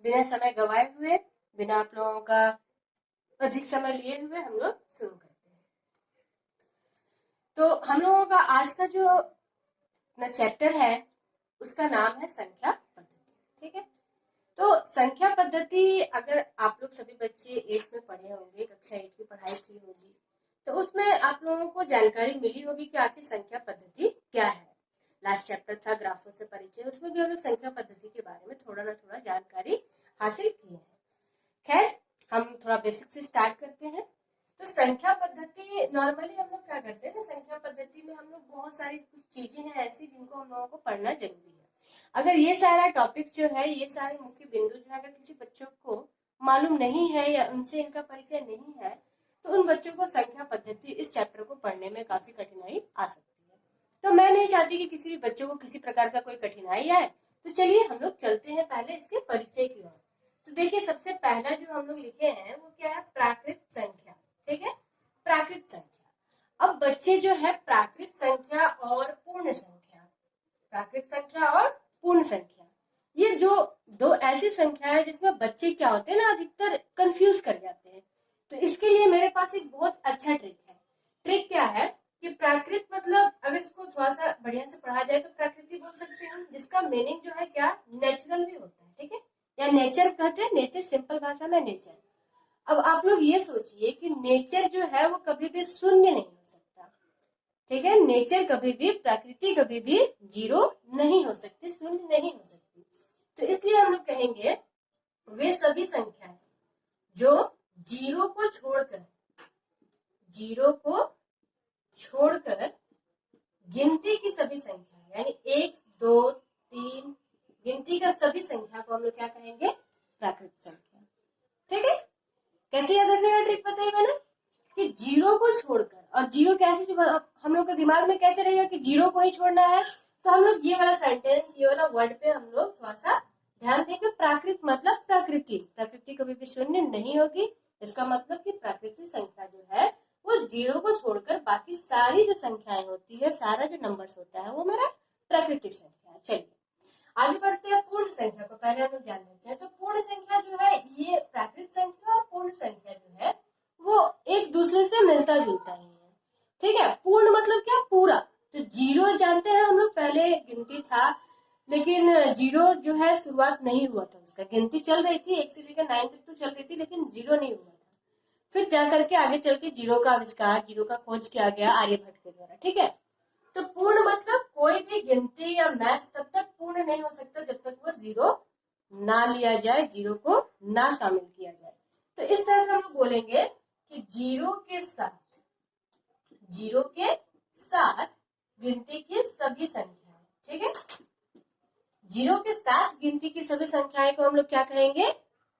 बिना समय गवाए हुए, बिना आप लोगों का अधिक समय लिए हुए हम लोग शुरू करते हैं। तो हम लोगों का आज का जो चैप्टर है उसका नाम है संख्या पद्धति। ठीक है, तो संख्या पद्धति अगर आप लोग सभी बच्चे 8 में पढ़े होंगे, कक्षा 8 की पढ़ाई की होगी, तो उसमें आप लोगों को जानकारी मिली होगी कि आखिर संख्या पद्धति क्या है। लास्ट चैप्टर था ग्राफों से परिचय, उसमें भी हम लोग संख्या पद्धति के बारे में थोड़ा ना थोड़ा जानकारी हासिल की है। खैर, हम थोड़ा बेसिक से स्टार्ट करते हैं। तो संख्या पद्धति नॉर्मली हम लोग क्या करते हैं ना, संख्या पद्धति में हम लोग बहुत सारी कुछ चीजें हैं ऐसी जिनको हम लोगों को पढ़ना जरूरी है। अगर ये सारा टॉपिक जो है, ये सारे मुख्य बिंदु जो है, अगर किसी बच्चों को मालूम नहीं है या उनसे इनका परिचय नहीं है, तो उन बच्चों को संख्या पद्धति इस चैप्टर को पढ़ने में काफी कठिनाई आ सकती है। तो मैं नहीं चाहती कि किसी भी बच्चों को किसी प्रकार का कोई कठिनाई आए। तो चलिए हम लोग चलते हैं पहले इसके परिचय की ओर। तो देखिए, सबसे पहला जो हम लोग लिखे हैं वो क्या है, प्राकृत संख्या। ठीक है, प्राकृत संख्या। अब बच्चे जो है प्राकृत संख्या और पूर्ण संख्या, प्राकृत संख्या और पूर्ण संख्या, ये जो दो ऐसी संख्या है जिसमें बच्चे क्या होते हैं ना, अधिकतर कंफ्यूज कर जाते हैं। तो इसके लिए मेरे पास एक बहुत अच्छा ट्रिक है। ट्रिक क्या है कि प्राकृत मतलब, अगर इसको थोड़ा सा बढ़िया से पढ़ा जाए तो प्रकृति बोल सकते हैं, जिसका मीनिंग जो है क्या, नेचुरल भी होता है। ठीक है, या नेचर कहते हैं, नेचर सिंपल भाषा में नेचर। अब आप लोग ये सोचिए कि नेचर जो है वो कभी भी शून्य नहीं हो सकता। ठीक है, नेचर कभी भी, प्रकृति कभी भी जीरो नहीं हो सकती, शून्य नहीं हो सकती। तो इसलिए हम लोग कहेंगे वे सभी संख्याएं जो जीरो को छोड़कर, जीरो को छोड़कर गिनती की सभी संख्या, यानी 1, 2, 3 गिनती का सभी संख्या को हम लोग क्या कहेंगे, प्राकृत संख्या। ठीक है, कैसे याद रखने का ट्रिक बताइए मैंने, कि जीरो को छोड़कर, और जीरो कैसे हम लोग के दिमाग में कैसे रहेगा कि जीरो को ही छोड़ना है। तो हम लोग ये वाला सेंटेंस, ये वाला वर्ड पे हम लोग थोड़ा सा ध्यान देंगे। प्राकृत मतलब प्रकृति, प्रकृति कभी भी शून्य नहीं होगी। इसका मतलब कि प्राकृतिक संख्या जो है वो जीरो को छोड़कर बाकी सारी जो संख्याएं होती है, सारा जो नंबर्स होता है वो हमारा प्राकृतिक संख्या है। चलिए आगे बढ़ते हैं पूर्ण संख्या को पहले हम लोग जान लेते हैं। तो पूर्ण संख्या जो है, ये प्राकृत संख्या और पूर्ण संख्या जो है वो एक दूसरे से मिलता जुलता ही है। ठीक है, पूर्ण मतलब क्या, पूरा। तो जीरो जानते हैं हम लोग, पहले गिनती था, लेकिन जीरो जो है शुरुआत नहीं हुआ था उसका, गिनती चल रही थी 1 से लेकर 9 तक तो चल रही थी, लेकिन जीरो नहीं हुआ था। फिर जाकर के आगे चल के जीरो का आविष्कार, जीरो का खोज किया गया आर्यभट्ट के द्वारा। ठीक है, तो पूर्ण मतलब कोई भी गिनती या मैथ तब तक पूर्ण नहीं हो सकता जब तक वो जीरो ना लिया जाए, जीरो को ना शामिल किया जाए। तो इस तरह से हम लोग बोलेंगे कि जीरो के साथ, जीरो के साथ गिनती की सभी संख्याएं। ठीक है, जीरो के साथ गिनती की सभी संख्याएं को हम लोग क्या कहेंगे,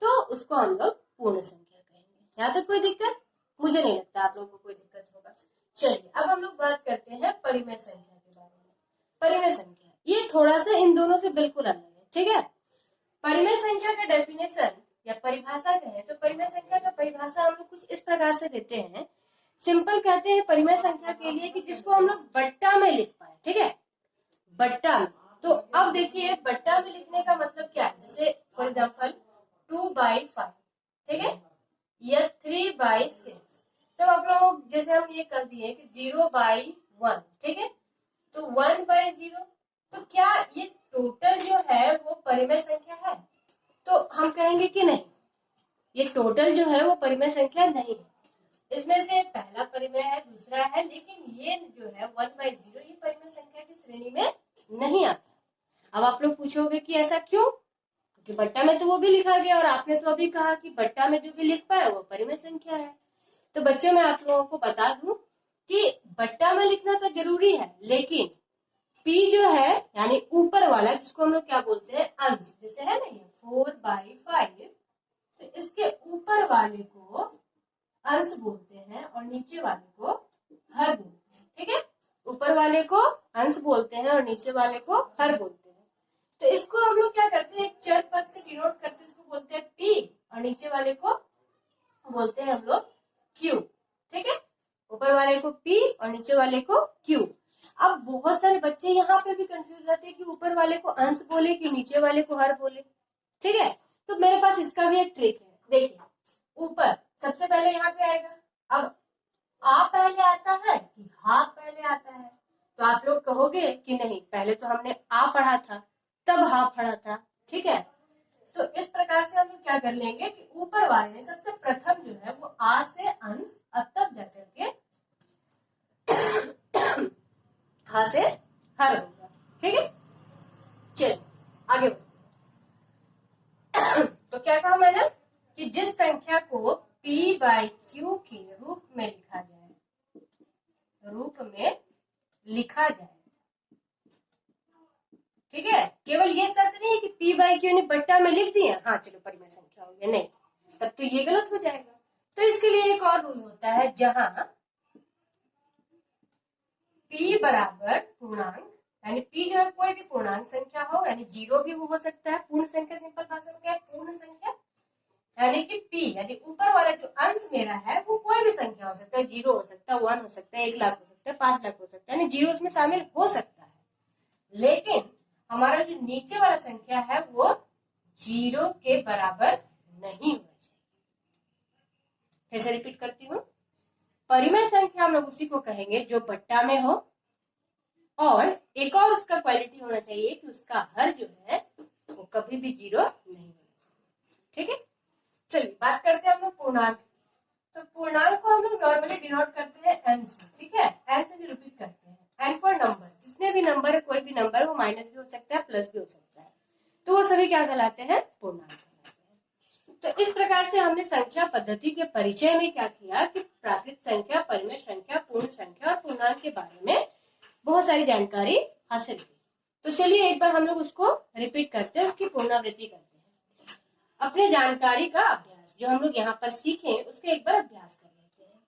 तो उसको हम लोग पूर्ण संख्या कहेंगे। यहाँ तक कोई दिक्कत? मुझे नहीं लगता आप लोगों को कोई दिक्कत होगा। चलिए अब हम लोग बात करते हैं परिमेय संख्या के बारे में। परिमेय संख्या ये थोड़ा सा इन दोनों से बिल्कुल अलग है। ठीक है, परिमेय संख्या का डेफिनेशन या परिभाषा कहें तो परिमेय संख्या का परिभाषा हम लोग कुछ इस प्रकार से देते हैं। सिंपल कहते हैं परिमेय संख्या के लिए कि जिसको हम लोग बट्टा में लिख पाए। ठीक है, बट्टा में। तो अब देखिए बट्टा में लिखने का मतलब क्या है, जैसे फॉर एग्जाम्पल 2/5, ठीक है, या 3/6। तो आप लोग जैसे हम ये कर दिए कि 0/1, ठीक है, तो 1/0, तो क्या ये टोटल जो है वो परिमेय संख्या है? तो हम कहेंगे कि नहीं, ये टोटल जो है वो परिमेय संख्या नहीं है। इसमें से पहला परिमेय है, दूसरा है, लेकिन ये जो है 1/0 ये परिमेय संख्या की श्रेणी में नहीं आता। अब आप लोग पूछोगे कि ऐसा क्यों? क्योंकि बट्टा में तो वो भी लिखा गया और आपने तो अभी कहा कि बट्टा में जो भी लिख पाए वो परिमेय संख्या है। तो बच्चों मैं आप लोगों को बता दूं कि बट्टा में लिखना तो जरूरी है, लेकिन P जो है यानी ऊपर वाला, जिसको हम लोग क्या बोलते हैं, अंश, जैसे है ना ये 4/5, तो इसके ऊपर वाले को अंश बोलते हैं और नीचे वाले को हर बोलते हैं। ठीक है, ऊपर वाले को अंश बोलते हैं और नीचे वाले को हर बोलते हैं। तो इसको हम लोग क्या करते हैं, एक चर पद से डिनोट करते हैं, इसको बोलते हैं P और नीचे वाले को बोलते हैं हम लोग Q। ठीक है, ऊपर वाले को P और नीचे वाले को Q। अब बहुत सारे बच्चे यहाँ पे भी कंफ्यूज रहते हैं कि ऊपर वाले को अंश बोले कि नीचे वाले को हर बोले। ठीक है, तो मेरे पास पास इसका भी एक ट्रिक है। देखिए ऊपर सबसे पहले यहाँ पे आएगा, अब आ पहले आता है कि हा पहले आता है? तो आप लोग कहोगे कि नहीं, पहले तो हमने आ पढ़ा था तब हा पढ़ा था, ठीक है। तो इस प्रकार से हम लोग क्या कर लेंगे कि ऊपर वाले ने सबसे प्रथम जो है वो आ से अंश तब जाकर के हा से हर होगा, ठीक है। चलिए आगे तो क्या कहा मैंने कि जिस संख्या को p बाई क्यू के रूप में लिखा जाए, ठीक है। केवल ये शर्त नहीं है कि p बाई क्यू ने बट्टा में लिख दिया, हाँ चलो परिमेय संख्या हो गया, नहीं, तब तो ये गलत हो जाएगा। तो इसके लिए एक और रूल होता है, जहां p बराबर पूर्णांक, यानी p जो है कोई भी पूर्णांक संख्या हो, यानी जीरो भी हो सकता है, पूर्ण संख्या, सिंपल भाषा में क्या है, पूर्ण संख्या, यानी कि p यानी ऊपर वाला जो अंश मेरा है वो कोई भी संख्या हो सकता है, जीरो हो सकता है, 1 हो सकता है, 1 लाख हो सकता है, 5 लाख हो सकता है, यानी जीरो उसमें शामिल हो सकता है, लेकिन हमारा जो नीचे वाला संख्या है वो जीरो के बराबर नहीं होना चाहिए। फिर से रिपीट करती हूँ, परिमेय संख्या हम लोग उसी को कहेंगे जो बट्टा में हो, और एक और उसका क्वालिटी होना चाहिए कि उसका हर जो है वो कभी भी जीरो नहीं होना चाहिए, ठीक है। चलिए बात करते हैं हम लोग पूर्णांक। तो पूर्णांक को हम लोग नॉर्मली डिनोट करते हैं एन से, ठीक है, एन से निरूपित करते हैं। एन फॉर नंबर, जितने भी नंबर है, कोई भी नंबर, वो माइनस भी हो सकता है, प्लस भी हो सकता है, तो वो सभी क्या कहलाते हैं, पूर्णांक कहलाते हैं। तो इस प्रकार से हमने संख्या पद्धति के परिचय में क्या किया कि प्राकृत संख्या, परिमेय संख्या, पूर्ण संख्या और पूर्णांक के बारे में बहुत सारी जानकारी हासिल की। तो चलिए एक बार हम लोग उसको रिपीट करते हैं, उसकी पुनरावृत्ति करते हैं, अपने जानकारी का अभ्यास जो हम लोग यहाँ पर सीखे उसका एक बार अभ्यास कर लेते हैं।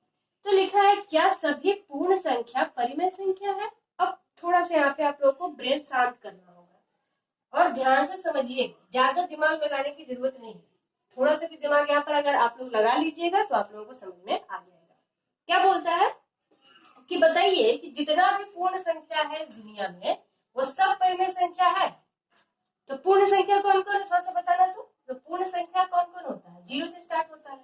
तो लिखा है, क्या सभी पूर्ण संख्या परिमेय संख्या है? अब थोड़ा सा यहाँ पे आप लोगों को ब्रेन शांत करना होगा और ध्यान से समझिए, ज्यादा दिमाग लगाने की जरूरत नहीं है, थोड़ा सा भी दिमाग यहाँ पर अगर आप लोग लगा लीजिएगा तो आप लोगों को समझ में आ जाएगा। क्या बोलता है कि बताइए कि जितना भी पूर्ण संख्या है इस दुनिया में वो सब परिमेय संख्या है। तो पूर्ण संख्या कौन कौन है, थोड़ा सा बताना। तो पूर्ण संख्या कौन कौन होता है, जीरो से स्टार्ट होता है।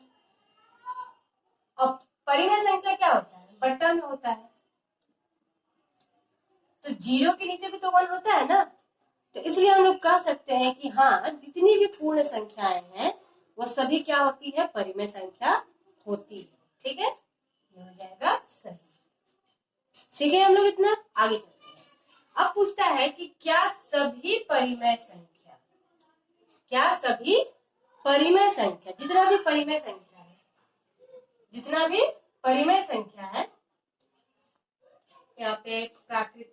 और परिमेय संख्या क्या होता है, बट्टा में होता है, तो जीरो के नीचे भी तो 1 होता है ना। तो इसलिए हम लोग कह सकते हैं कि हाँ, जितनी भी पूर्ण संख्याएं हैं वो सभी क्या होती है, परिमेय संख्या होती है, ठीक है। ये हो जाएगा सही। सीखे हम लोग इतना, आगे चलते हैं। अब पूछता है कि क्या सभी परिमेय संख्या, क्या सभी परिमेय संख्या, जितना भी परिमेय संख्या है, जितना भी परिमेय संख्या है, यहाँ पे प्राकृत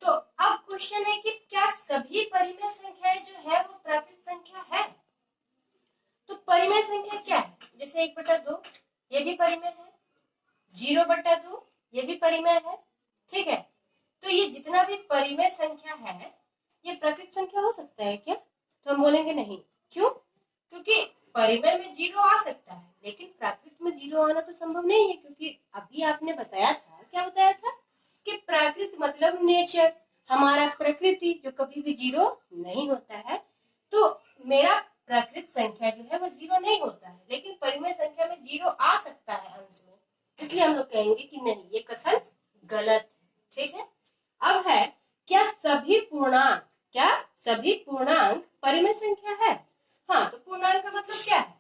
तो अब क्वेश्चन है कि क्या सभी परिमेय संख्याएं जो है वो प्राकृत संख्या है? तो परिमेय संख्या क्या है, जैसे 1/2 ये भी परिमेय है, 0/2 ये भी परिमेय है, ठीक है। तो ये जितना भी परिमेय संख्या है ये प्राकृत संख्या हो सकता है क्या? तो हम बोलेंगे नहीं। क्यों? क्योंकि परिमेय में जीरो आ सकता है लेकिन प्राकृत में जीरो आना तो संभव नहीं है, क्योंकि अभी आपने बताया था, क्या बताया था कि प्राकृत मतलब नेचर, हमारा प्रकृति, जो कभी भी जीरो नहीं होता है। तो मेरा प्राकृत संख्या जो है वो जीरो नहीं होता है, लेकिन परिमेय संख्या में जीरो आ सकता है अंश में, इसलिए हम लोग कहेंगे कि नहीं, ये कथन गलत है, ठीक है। अब है, क्या सभी पूर्णांक, क्या सभी पूर्णांक परिमेय संख्या है? हाँ, तो पूर्णांक का मतलब क्या है?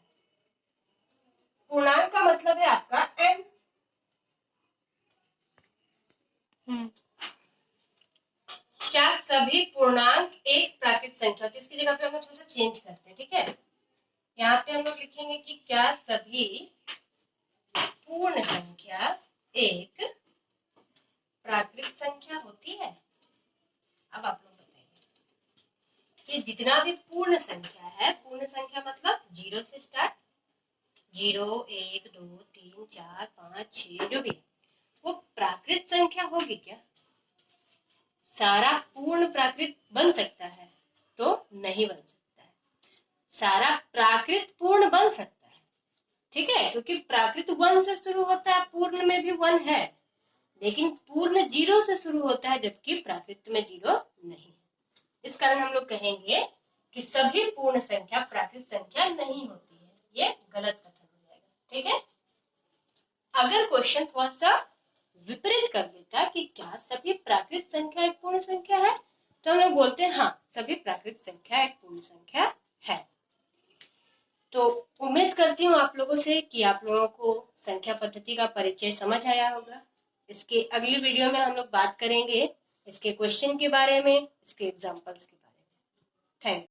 पूर्णांक का मतलब है आपका m। क्या सभी पूर्णांक एक प्राकृत संख्या, तो इसकी जगह पे हम लोग थोड़ा सा चेंज करते हैं, ठीक है। यहाँ पे हम लोग लिखेंगे कि क्या सभी पूर्ण संख्या एक प्राकृत संख्या होती है? अब आप लोग बताइए कि जितना भी पूर्ण संख्या है, पूर्ण संख्या मतलब जीरो से स्टार्ट, 0 1 2 3 4 5 6 जो भी है, वो प्राकृत संख्या होगी क्या? सारा पूर्ण प्राकृत बन सकता है? तो नहीं बन सकता है। सारा प्राकृत पूर्ण बन सकता है, ठीक है, क्योंकि प्राकृत 1 से शुरू होता है, पूर्ण में भी 1 है, लेकिन पूर्ण 0 से शुरू होता है, जबकि प्राकृत में 0 नहीं। इस कारण हम लोग कहेंगे कि सभी पूर्ण संख्या प्राकृत संख्या नहीं होती है, ये गलत कथन हो जाएगा। ठीक है, अगर क्वेश्चन थोड़ा सा विपरीत कर देता कि क्या सभी प्राकृत संख्या एक पूर्ण संख्या है, तो हम लोग बोलते हैं हाँ, सभी प्राकृत संख्या एक पूर्ण संख्या है। तो उम्मीद करती हूँ आप लोगों से कि आप लोगों को संख्या पद्धति का परिचय समझ आया होगा। इसके अगली वीडियो में हम लोग बात करेंगे इसके क्वेश्चन के बारे में, इसके एग्जाम्पल्स के बारे में। Thank you.